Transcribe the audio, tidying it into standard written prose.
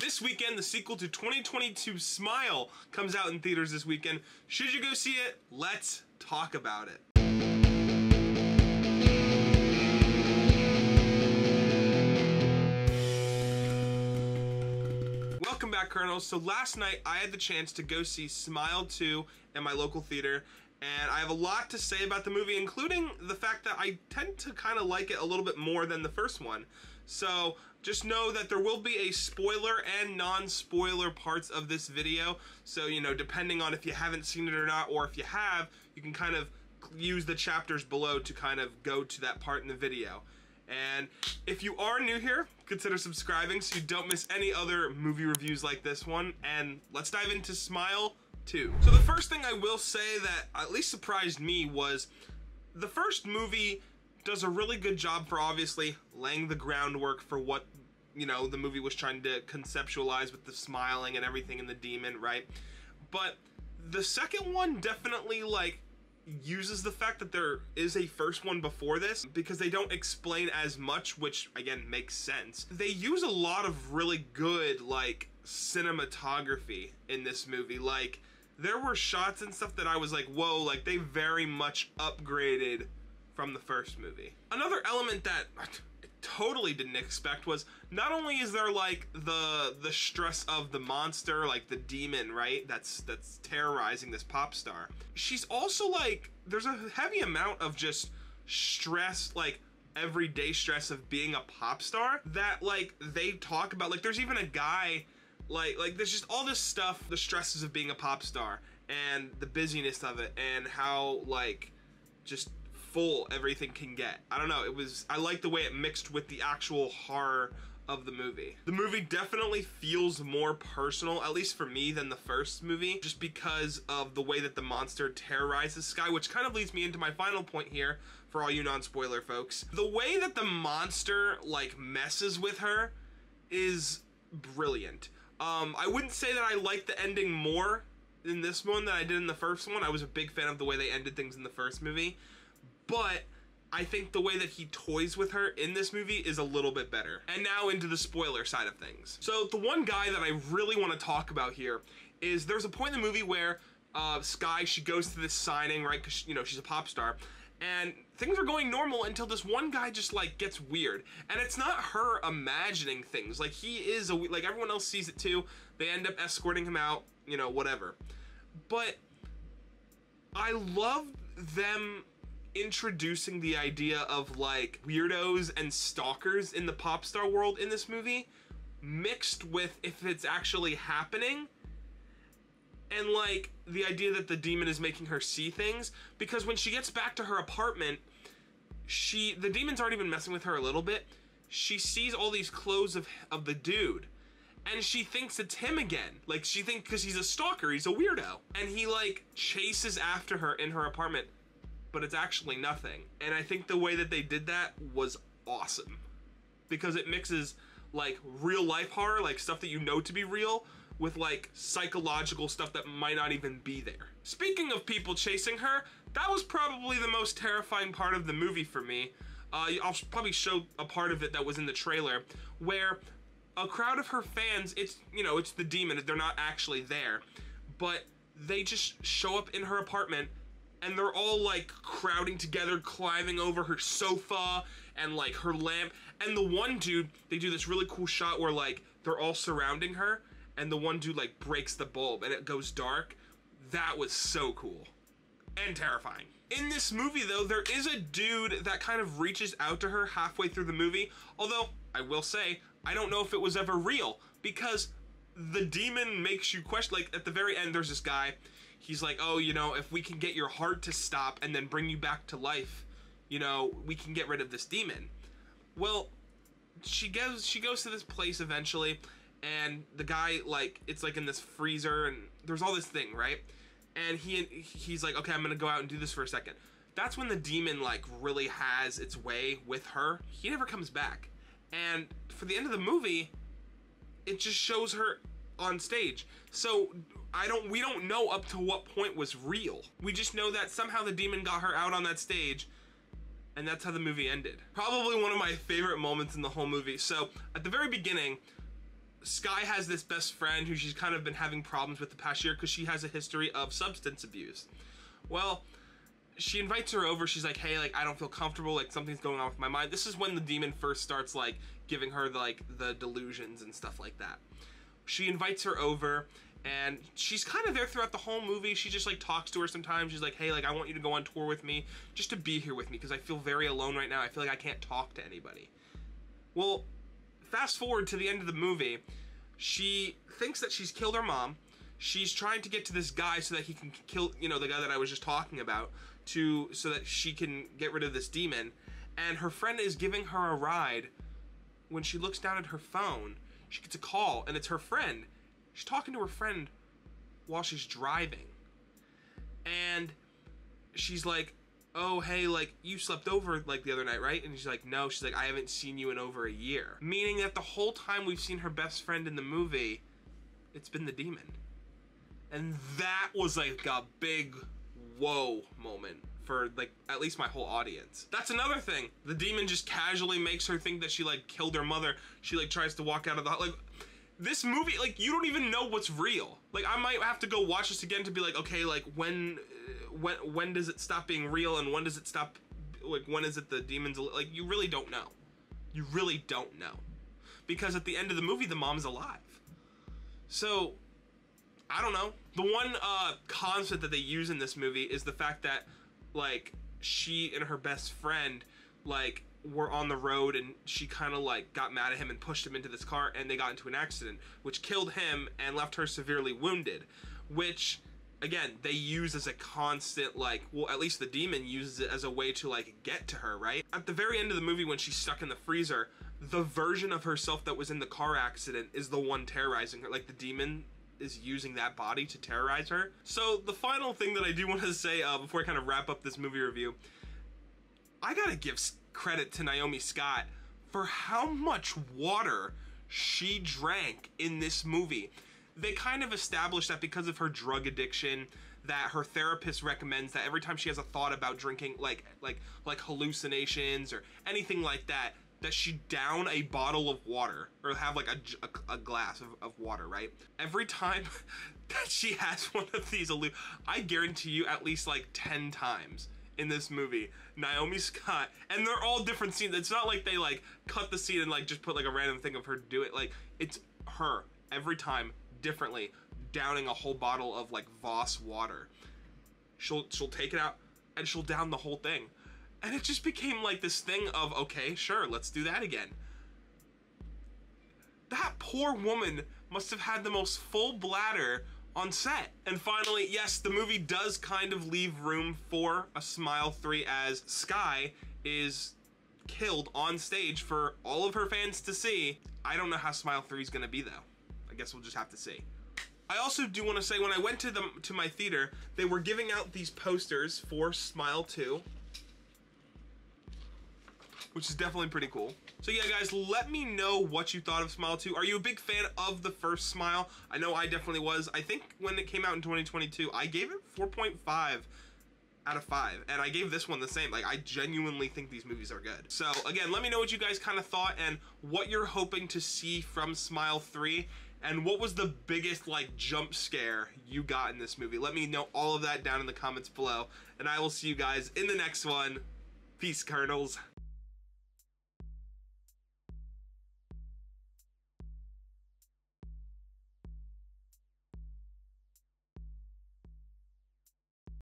This weekend, the sequel to 2022 Smile comes out in theaters this weekend. Should you go see it? Let's talk about it. Welcome back, Kernel. So last night, I had the chance to go see Smile 2 at my local theater, and I have a lot to say about the movie, including the fact that I tend to kind of like it a little bit more than the first one. So just know that there will be a spoiler and non-spoiler parts of this video. So, you know, depending on if you haven't seen it or not, or if you have, you can kind of use the chapters below to kind of go to that part in the video. And if you are new here, consider subscribing so you don't miss any other movie reviews like this one. And let's dive into Smile 2. So the first thing I will say that at least surprised me was the first movie does a really good job for obviously laying the groundwork for what, you know, the movie was trying to conceptualize with the smiling and everything in the demon, right? But the second one definitely, like, uses the fact that there is a first one before this because they don't explain as much, which again makes sense. They use a lot of really good, like, cinematography in this movie. Like, there were shots and stuff that I was like, whoa, like, they very much upgraded from the first movie. Another element that I totally didn't expect was not only is there like the stress of the monster, like the demon, right, that's terrorizing this pop star, she's also like, there's a heavy amount of just stress, like everyday stress of being a pop star that like they talk about. Like there's even a guy like there's just all this stuff, the stresses of being a pop star and the busyness of it and how like just full everything can get. I don't know, I like the way it mixed with the actual horror of the movie. The movie definitely feels more personal, at least for me, than the first movie, just because of the way that the monster terrorizes Skye, which kind of leads me into my final point here for all you non-spoiler folks. The way that the monster like messes with her is brilliant. I wouldn't say that I like the ending more in this one than I did in the first one. I was a big fan of the way they ended things in the first movie. But I think the way that he toys with her in this movie is a little bit better. And now into the spoiler side of things. So the one guy that I really want to talk about here is there's a point in the movie where Skye, she goes to this signing, right, because, you know, she's a pop star, and things are going normal until this one guy just like gets weird. And it's not her imagining things. Like he is like everyone else sees it too. They end up escorting him out, you know, whatever. But I love them introducing the idea of like weirdos and stalkers in the pop star world in this movie, mixed with if it's actually happening, and like the idea that the demon is making her see things. Because when she gets back to her apartment, the demon's already been messing with her a little bit. She sees all these clothes of the dude, and she thinks it's him again. Like she thinks, because he's a stalker, he's a weirdo, and he like chases after her in her apartment, but it's actually nothing. And I think the way that they did that was awesome, because it mixes like real life horror, like stuff that you know to be real, with like psychological stuff that might not even be there. Speaking of people chasing her, that was probably the most terrifying part of the movie for me. I'll probably show a part of it that was in the trailer, where a crowd of her fans, it's, you know, it's the demon, they're not actually there, but they just show up in her apartment and they're all like crowding together, climbing over her sofa and like her lamp. And the one dude, they do this really cool shot where like they're all surrounding her and the one dude like breaks the bulb and it goes dark. That was so cool and terrifying. In this movie though, there is a dude that kind of reaches out to her halfway through the movie. Although I will say, I don't know if it was ever real, because the demon makes you question. Like at the very end, there's this guy. He's like, oh, you know, if we can get your heart to stop and then bring you back to life, you know, we can get rid of this demon. Well, she goes to this place eventually, and the guy, like, it's like in this freezer, and there's all this thing, right? And he's like, okay, I'm gonna go out and do this for a second. That's when the demon, like, really has its way with her. He never comes back. And for the end of the movie, it just shows her on stage. So we don't know up to what point was real. We just know that somehow the demon got her out on that stage, and that's how the movie ended. Probably one of my favorite moments in the whole movie. So at the very beginning, Skye has this best friend who she's kind of been having problems with the past year because she has a history of substance abuse. Well, she invites her over. She's like, hey, like, I don't feel comfortable, like, something's going on with my mind. This is when the demon first starts, like, giving her, like, the delusions and stuff like that. She invites her over, and she's kind of there throughout the whole movie. She just, like, talks to her sometimes. She's like, hey, like, I want you to go on tour with me, just to be here with me, because I feel very alone right now. I feel like I can't talk to anybody. Well, fast forward to the end of the movie, she thinks that she's killed her mom. She's trying to get to this guy so that he can kill, you know, the guy that I was just talking about, so that she can get rid of this demon. And her friend is giving her a ride. When she looks down at her phone, she gets a call, and it's her friend. She's talking to her friend while she's driving. And she's like, oh, hey, like, you slept over, like, the other night, right? And she's like, no. She's like, I haven't seen you in over a year. Meaning that the whole time we've seen her best friend in the movie, it's been the demon. And that was, like, a big whoa moment for, like, at least my whole audience. That's another thing. The demon just casually makes her think that she, like, killed her mother. She, like, tries to walk out of the, like, this movie, like, you don't even know what's real. Like, I might have to go watch this again to be like, okay, like, when does it stop being real, and when does it stop, like, when is it the demons, like, you really don't know. You really don't know. Because at the end of the movie, the mom's alive. So, I don't know. The one concept that they use in this movie is the fact that, like, she and her best friend, like, were on the road, and she kind of, like, got mad at him and pushed him into this car, and they got into an accident, which killed him and left her severely wounded, which, again, they use as a constant, like, well, at least the demon uses it as a way to, like, get to her, right? At the very end of the movie, when she's stuck in the freezer, the version of herself that was in the car accident is the one terrorizing her. Like, the demon is using that body to terrorize her. So the final thing that I do want to say before I kind of wrap up this movie review, I gotta give credit to Naomi Scott for how much water she drank in this movie. They kind of established that because of her drug addiction, that her therapist recommends that every time she has a thought about drinking, like hallucinations or anything like that, that she down a bottle of water, or have like a glass of water, right? Every time that she has one of these, I guarantee you at least like 10 times in this movie, Naomi Scott, and they're all different scenes. It's not like they like cut the scene and like just put like a random thing of her do it. Like, it's her every time differently, downing a whole bottle of like Voss water. She'll take it out and she'll down the whole thing. And it just became like this thing of, okay, sure, let's do that again. That poor woman must have had the most full bladder on set. And finally, yes, the movie does kind of leave room for a Smile 3 as Skye is killed on stage for all of her fans to see. I don't know how Smile 3 is gonna be though. I guess we'll just have to see. I also do want to say, when I went to my theater, they were giving out these posters for Smile 2. Which is definitely pretty cool. So yeah, guys, let me know what you thought of Smile 2. Are you a big fan of the first Smile? I know I definitely was. I think when it came out in 2022, I gave it 4.5 out of 5. And I gave this one the same. Like, I genuinely think these movies are good. So again, let me know what you guys kind of thought and what you're hoping to see from Smile 3. And what was the biggest, like, jump scare you got in this movie? Let me know all of that down in the comments below. And I will see you guys in the next one. Peace, Kernels.